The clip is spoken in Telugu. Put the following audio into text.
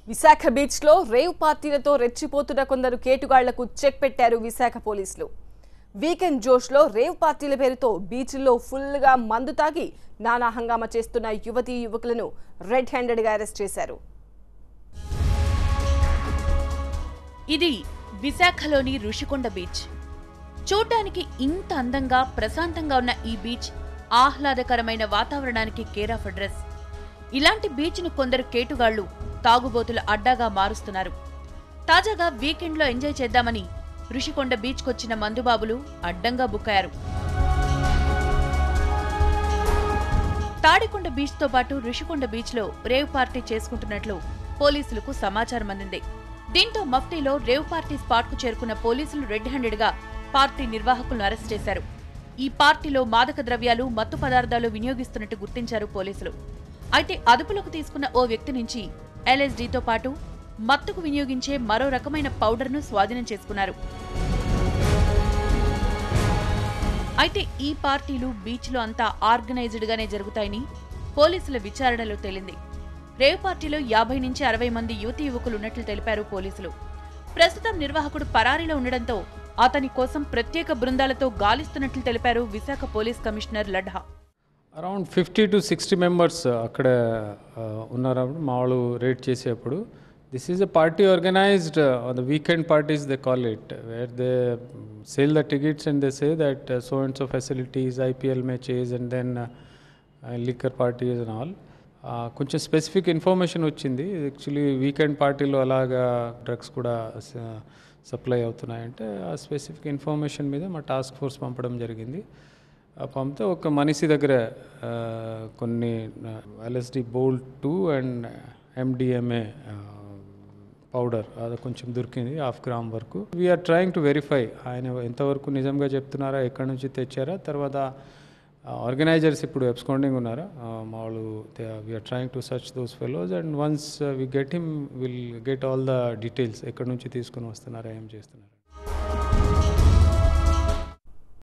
విశాఖ బీచ్ లో రేవ్ పార్టీలతో రెచ్చిపోతున్న కొందరు కేటుగాళ్లకు చెక్ పెట్టారు విశాఖ పోలీసులు. వీకెండ్ జోష్ లో రేవ్ పార్టీల పేరుతో బీచ్ లో ఫుల్ గా మందు తాగి నానా హంగామా చేస్తున్న యువతీ యువకులను రెడ్ హ్యాండెడ్ గా అరెస్ట్ చేశారు. ఇది విశాఖలోని ఋషికొండ బీచ్. చూడ్డానికి ఇంత అందంగా ప్రశాంతంగా ఉన్న ఈ బీచ్ ఆహ్లాదకరమైన వాతావరణానికి కేర్ ఆఫ్ అడ్రస్. ఇలాంటి బీచ్ ను కొందరు కేటుగాళ్లు తాగుబోతుల అడ్డాగా మారుస్తున్నారు. తాజాగా వీకెండ్ లో ఎంజాయ్ చేద్దామని ఋషికొండ బీచ్ కొచ్చిన మందుబాబులు అడ్డంగా బుక్కారు. తాడికొండ బీచ్ తో పాటు ఋషికొండ బీచ్ లో రేవ్ పార్టీ చేసుకుంటున్నట్లు పోలీసులకు సమాచారం అందింది. దీంతో మఫ్టీలో రేవ్ పార్టీ స్పాట్ కు చేరుకున్న పోలీసులు రెడ్ హ్యాండెడ్ గా పార్టీ నిర్వాహకులను అరెస్ట్ చేశారు. ఈ పార్టీలో మాదక ద్రవ్యాలు, మత్తు పదార్థాలు వినియోగిస్తున్నట్టు గుర్తించారు పోలీసులు. అయితే అదుపులోకి తీసుకున్న ఓ వ్యక్తి నుంచి LSDతో పాటు మత్తుకు వినియోగించే మరో రకమైన పౌడర్ను స్వాధీనం చేసుకున్నారు. అయితే ఈ పార్టీలు బీచ్లో అంతా ఆర్గనైజ్డ్ గానే జరుగుతాయని పోలీసుల విచారణలో తేలింది. రేవ్ పార్టీలో 50 నుంచి 60 మంది యువతీ యువకులు ఉన్నట్లు తెలిపారు పోలీసులు. ప్రస్తుతం నిర్వాహకుడు పరారీలో ఉండడంతో అతని కోసం ప్రత్యేక బృందాలతో గాలిస్తున్నట్లు తెలిపారు Visakha police commissioner Ladha. Around 50 to 60 members అక్కడ ఉన్నారు. మా వాళ్ళు రేట్ చేసేప్పుడు this is a party organised on the weekend parties they call it, where they sell the tickets and they say that so and so facilities, IPL matches and then liquor parties and all. కొంచెం స్పెసిఫిక్ ఇన్ఫర్మేషన్ వచ్చింది. యాక్చువల్లీ వీకెండ్ పార్టీలో అలాగా డ్రగ్స్ కూడా సప్లై అవుతున్నాయంటే ఆ స్పెసిఫిక్ ఇన్ఫర్మేషన్ మీద మా టాస్క్ ఫోర్స్ పంపడం జరిగింది. పంపితే ఒక మనిషి దగ్గర కొన్ని LSD bolt 2 and MDMA powder అది కొంచెం దొరికింది, 1/2 గ్రామ్ వరకు. వీఆర్ ట్రయింగ్ టు వెరిఫై ఆయన ఎంతవరకు నిజంగా చెప్తున్నారా, ఎక్కడి నుంచి తెచ్చారా. తర్వాత ఆర్గనైజర్స్ ఇప్పుడు అబ్స్కాండింగ్ ఉన్నారా మా వాళ్ళు. We're trying to search those fellows and once we get him will get all the details, ఎక్కడి నుంచి తీసుకుని వస్తున్నారా, ఏం చేస్తున్నారు.